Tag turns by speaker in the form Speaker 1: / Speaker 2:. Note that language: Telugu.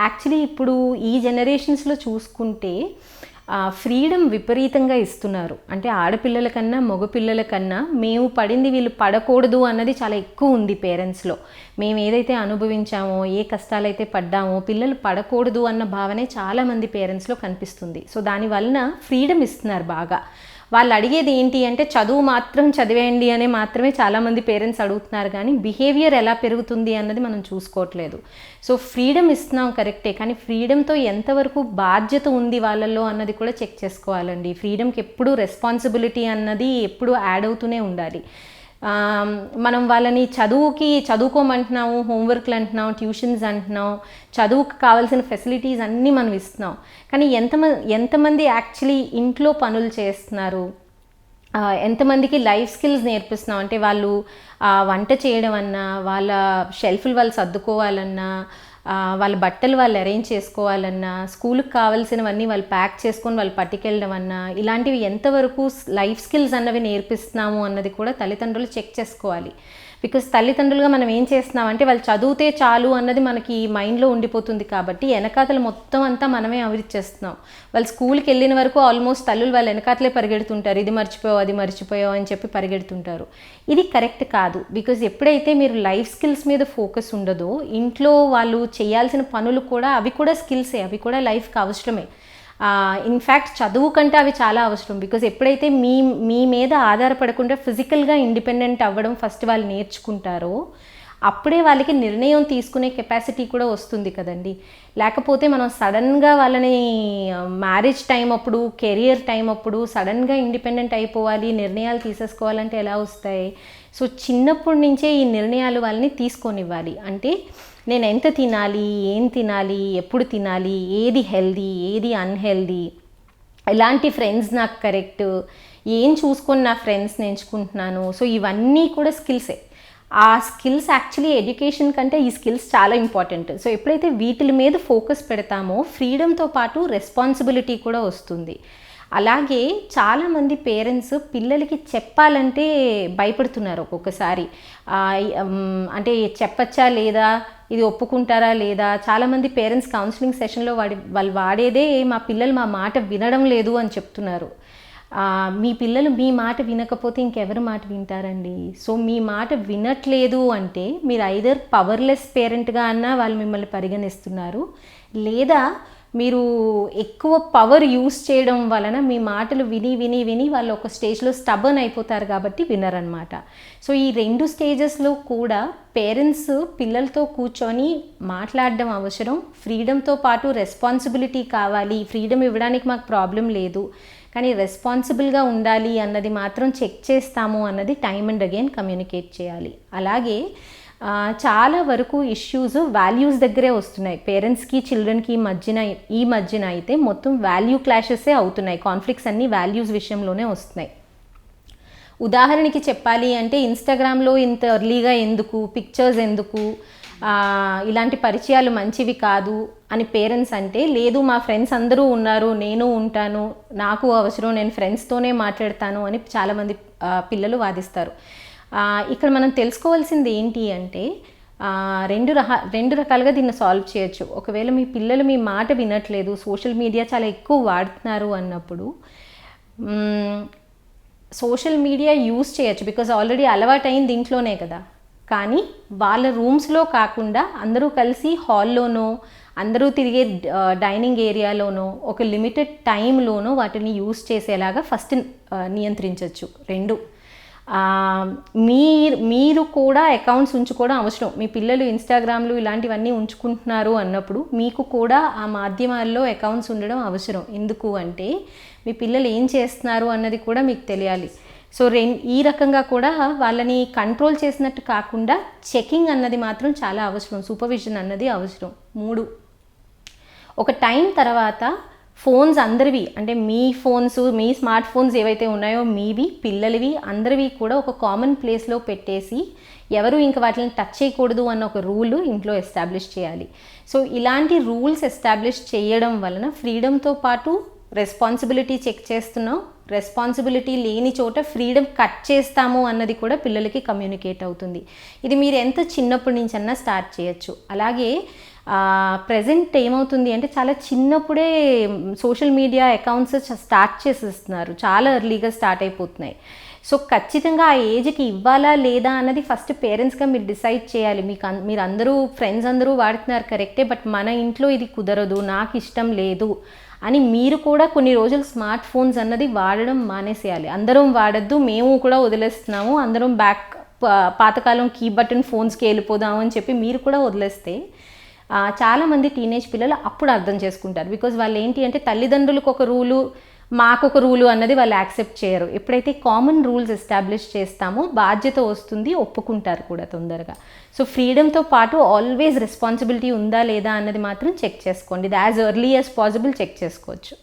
Speaker 1: యాక్చువల్లీ ఇప్పుడు ఈ జనరేషన్స్లో చూసుకుంటే ఫ్రీడమ్ విపరీతంగా ఇస్తున్నారు. అంటే ఆడపిల్లల కన్నా మగపిల్లల కన్నా మేము పడింది వీళ్ళు పడకూడదు అన్నది చాలా ఎక్కువ ఉంది పేరెంట్స్లో. మేము ఏదైతే అనుభవించామో, ఏ కష్టాలైతే పడ్డామో పిల్లలు పడకూడదు అన్న భావనే చాలామంది పేరెంట్స్లో కనిపిస్తుంది. సో దానివలన ఫ్రీడమ్ ఇస్తున్నారు బాగా. వాళ్ళు అడిగేది ఏంటి అంటే చదువు మాత్రం చదివేయండి అనే మాత్రమే చాలామంది పేరెంట్స్ అడుగుతున్నారు, కానీ బిహేవియర్ ఎలా పెరుగుతుంది అన్నది మనం చూసుకోవట్లేదు. సో ఫ్రీడమ్ ఇస్తున్నాం కరెక్టే, కానీ ఫ్రీడమ్తో ఎంతవరకు బాధ్యత ఉంది వాళ్ళల్లో అన్నది కూడా చెక్ చేసుకోవాలండి. ఫ్రీడమ్కి ఎప్పుడూ రెస్పాన్సిబిలిటీ అన్నది ఎప్పుడూ యాడ్ అవుతూనే ఉండాలి. మనం వాళ్ళని చదువుకోమంటున్నాము, హోంవర్క్లు అంటున్నాం, ట్యూషన్స్ అంటున్నాం, చదువుకు కావాల్సిన ఫెసిలిటీస్ అన్నీ మనం ఇస్తున్నాం, కానీ ఎంతమంది యాక్చువల్లీ ఇంట్లో పనులు చేస్తున్నారు, ఎంతమందికి లైఫ్ స్కిల్స్ నేర్పిస్తున్నాం? అంటే వాళ్ళు వంట చేయడం అన్నా, వాళ్ళ షెల్ఫ్లు వాళ్ళు సర్దుకోవాలన్నా, వాళ్ళ బట్టలు వాళ్ళు అరేంజ్ చేసుకోవాలన్నా, స్కూల్కి కావాల్సినవన్నీ వాళ్ళు ప్యాక్ చేసుకొని వాళ్ళు పట్టుకెళ్ళడం అన్నా, ఇలాంటివి ఎంతవరకు లైఫ్ స్కిల్స్ అన్నవి నేర్పిస్తున్నాము అన్నది కూడా తల్లిదండ్రులు చెక్ చేసుకోవాలి. బికాస్ తల్లిదండ్రులుగా మనం ఏం చేస్తున్నాం అంటే వాళ్ళు చదివితే చాలు అన్నది మనకి మైండ్లో ఉండిపోతుంది, కాబట్టి వెనకాతలు మొత్తం అంతా మనమే అవిరిచ్చేస్తున్నాం. వాళ్ళు స్కూల్కి వెళ్ళిన వరకు ఆల్మోస్ట్ తల్లులు వాళ్ళు వెనకాతలే పరిగెడుతుంటారు, ఇది మర్చిపోయావు అది మర్చిపోయావు అని చెప్పి పరిగెడుతుంటారు. ఇది కరెక్ట్ కాదు. బికాజ్ ఎప్పుడైతే మీరు లైఫ్ స్కిల్స్ మీద ఫోకస్ ఉండదో, ఇంట్లో వాళ్ళు చేయాల్సిన పనులు కూడా అవి కూడా స్కిల్సే, అవి కూడా లైఫ్కి అవసరమే. ఇన్ఫ్యాక్ట్ చదువు కంటే అవి చాలా అవసరం. బికాజ్ ఎప్పుడైతే మీ మీద ఆధారపడకుండా ఫిజికల్గా ఇండిపెండెంట్ అవ్వడం ఫస్ట్ వాళ్ళు నేర్చుకుంటారో, అప్పుడే వాళ్ళకి నిర్ణయం తీసుకునే కెపాసిటీ కూడా వస్తుంది కదండి. లేకపోతే మనం సడన్గా వాళ్ళని మ్యారేజ్ టైం అప్పుడు, కెరియర్ టైం అప్పుడు సడన్గా ఇండిపెండెంట్ అయిపోవాలి, నిర్ణయాలు తీసేసుకోవాలంటే ఎలా వస్తాయి? సో చిన్నప్పటి నుంచే ఈ నిర్ణయాలు వాళ్ళని తీసుకొనివ్వాలి. అంటే నేను ఎంత తినాలి, ఏం తినాలి, ఎప్పుడు తినాలి, ఏది హెల్దీ, ఏది అన్హెల్దీ, ఎలాంటి ఫ్రెండ్స్ నాకు కరెక్ట్, ఏం చూసుకొని నా ఫ్రెండ్స్ని ఎంచుకుంటున్నాను. సో ఇవన్నీ కూడా స్కిల్సే. ఆ స్కిల్స్ యాక్చువల్లీ ఎడ్యుకేషన్ కంటే ఈ స్కిల్స్ చాలా ఇంపార్టెంట్. సో ఎప్పుడైతే వీటి మీద ఫోకస్ పెడతామో ఫ్రీడమ్తో పాటు రెస్పాన్సిబిలిటీ కూడా వస్తుంది. అలాగే చాలామంది పేరెంట్స్ పిల్లలకి చెప్పాలంటే భయపడుతున్నారు ఒక్కొక్కసారి. అంటే చెప్పచ్చా లేదా, ఇది ఒప్పుకుంటారా లేదా. చాలామంది పేరెంట్స్ కౌన్సిలింగ్ సెషన్లో వాళ్ళు వాడేదే మా పిల్లలు మా మాట వినడం లేదు అని చెప్తున్నారు. మీ పిల్లలు మీ మాట వినకపోతే ఇంకెవరి మాట వింటారండి? సో మీ మాట వినట్లేదు అంటే మీరు ఐదర్ పవర్లెస్ పేరెంట్గా అన్నా వాళ్ళు మిమ్మల్ని పరిగణిస్తున్నారు, లేదా మీరు ఎక్కువ పవర్ యూస్ చేయడం వలన మీ మాటలు విని వాళ్ళు ఒక స్టేజ్లో స్టబర్న్ అయిపోతారు కాబట్టి వినరనమాట. సో ఈ 2 స్టేజెస్లో కూడా పేరెంట్స్ పిల్లలతో కూర్చొని మాట్లాడడం అవసరం. ఫ్రీడమ్తో పాటు రెస్పాన్సిబిలిటీ కావాలి. ఫ్రీడమ్ ఇవ్వడానికి మాకు ప్రాబ్లం లేదు, కానీ రెస్పాన్సిబుల్గా ఉండాలి అన్నది మాత్రం చెక్ చేస్తాము అన్నది టైమ్ అండ్ అగైన్ కమ్యూనికేట్ చేయాలి. అలాగే చాలా వరకు ఇష్యూస్ వాల్యూస్ దగ్గరే వస్తున్నాయి. పేరెంట్స్కి చిల్డ్రన్కి ఈ మధ్యన అయితే మొత్తం వాల్యూ క్లాషెసే అవుతున్నాయి. కాన్ఫ్లిక్ట్స్ అన్నీ వాల్యూస్ విషయంలోనే వస్తున్నాయి. ఉదాహరణకి చెప్పాలి అంటే ఇన్స్టాగ్రామ్లో ఇంత ఎర్లీగా ఎందుకు, పిక్చర్స్ ఎందుకు, ఇలాంటి పరిచయాలు మంచివి కాదు అని పేరెంట్స్ అంటే, లేదు మా ఫ్రెండ్స్ అందరూ ఉన్నారు, నేను ఉంటాను, నాకు అవసరం, నేను ఫ్రెండ్స్తోనే మాట్లాడతాను అని చాలామంది పిల్లలు వాదిస్తారు. ఇక్కడ మనం తెలుసుకోవాల్సింది ఏంటి అంటే రెండు రకాలుగా దీన్ని సాల్వ్ చేయొచ్చు. ఒకవేళ మీ పిల్లలు మీ మాట వినట్లేదు, సోషల్ మీడియా చాలా ఎక్కువ వాడుతున్నారు అన్నప్పుడు సోషల్ మీడియా యూస్ చేయొచ్చు. బికాజ్ ఆల్రెడీ అలవాటైంది ఇంట్లోనే కదా. కానీ వాళ్ళ రూమ్స్లో కాకుండా అందరూ కలిసి హాల్లోనో, అందరూ తిరిగే డైనింగ్ ఏరియాలోనో, ఒక లిమిటెడ్ టైంలోనో వాటిని యూస్ చేసేలాగా ఫస్ట్ నియంత్రించవచ్చు. 2 మీరు కూడా అకౌంట్స్ ఉంచుకోవడం అవసరం. మీ పిల్లలు ఇన్స్టాగ్రామ్లు ఇలాంటివన్నీ ఉంచుకుంటున్నారు అన్నప్పుడు మీకు కూడా ఆ మాధ్యమాల్లో అకౌంట్స్ ఉండడం అవసరం. ఎందుకు అంటే మీ పిల్లలు ఏం చేస్తున్నారు అన్నది కూడా మీకు తెలియాలి. సో ఈ రకంగా కూడా వాళ్ళని కంట్రోల్ చేసినట్టు కాకుండా చెకింగ్ అన్నది మాత్రం చాలా అవసరం. సూపర్విజన్ అన్నది అవసరం. 3, ఒక టైం తర్వాత ఫోన్స్ అందరివి, అంటే మీ ఫోన్స్, మీ స్మార్ట్ ఫోన్స్ ఏవైతే ఉన్నాయో మీవి, పిల్లలవి, అందరివి కూడా ఒక కామన్ ప్లేస్లో పెట్టేసి ఎవరు ఇంక వాటిని టచ్ చేయకూడదు అన్న ఒక రూల్ ఇంట్లో ఎస్టాబ్లిష్ చేయాలి. సో ఇలాంటి రూల్స్ ఎస్టాబ్లిష్ చేయడం వలన ఫ్రీడమ్తో పాటు రెస్పాన్సిబిలిటీ చెక్ చేస్తున్నాం, రెస్పాన్సిబిలిటీ లేని చోట ఫ్రీడమ్ కట్ చేస్తాము అన్నది కూడా పిల్లలకి కమ్యూనికేట్ అవుతుంది. ఇది మీరు ఎంత చిన్నప్పటి నుంచి అన్నా స్టార్ట్ చేయొచ్చు. అలాగే ప్రజెంట్ ఏమవుతుంది అంటే చాలా చిన్నప్పుడే సోషల్ మీడియా అకౌంట్స్ స్టార్ట్ చేసేస్తున్నారు, చాలా ఎర్లీగా స్టార్ట్ అయిపోతున్నాయి. సో ఖచ్చితంగా ఆ ఏజ్కి ఇవ్వాలా లేదా అన్నది ఫస్ట్ పేరెంట్స్గా మీరు డిసైడ్ చేయాలి. మీరు అందరూ ఫ్రెండ్స్ అందరూ వాడుతున్నారు కరెక్టే, బట్ మన ఇంట్లో ఇది కుదరదు, నాకు ఇష్టం లేదు అని మీరు కూడా కొన్ని రోజులు స్మార్ట్ ఫోన్స్ అన్నది వాడడం మానేసేయాలి. అందరం వాడద్దు, మేము కూడా వదిలేస్తున్నాము, అందరం పాతకాలం కీ బటన్ ఫోన్స్కి వెళ్ళిపోదాము అని చెప్పి మీరు కూడా వదిలేస్తే చాలామంది టీనేజ్ పిల్లలు అప్పుడు అర్థం చేసుకుంటారు. బికాజ్ వాళ్ళు ఏంటి అంటే తల్లిదండ్రులకు ఒక రూలు, మాకొక రూలు అన్నది వాళ్ళు యాక్సెప్ట్ చేయరు. ఎప్పుడైతే కామన్ రూల్స్ ఎస్టాబ్లిష్ చేస్తామో బాధ్యత వస్తుంది, ఒప్పుకుంటారు కూడా తొందరగా. సో ఫ్రీడమ్తో పాటు ఆల్వేస్ రెస్పాన్సిబిలిటీ ఉందా లేదా అన్నది మాత్రం చెక్ చేసుకోండి. ఇది as early as possible check చేసుకోవచ్చు.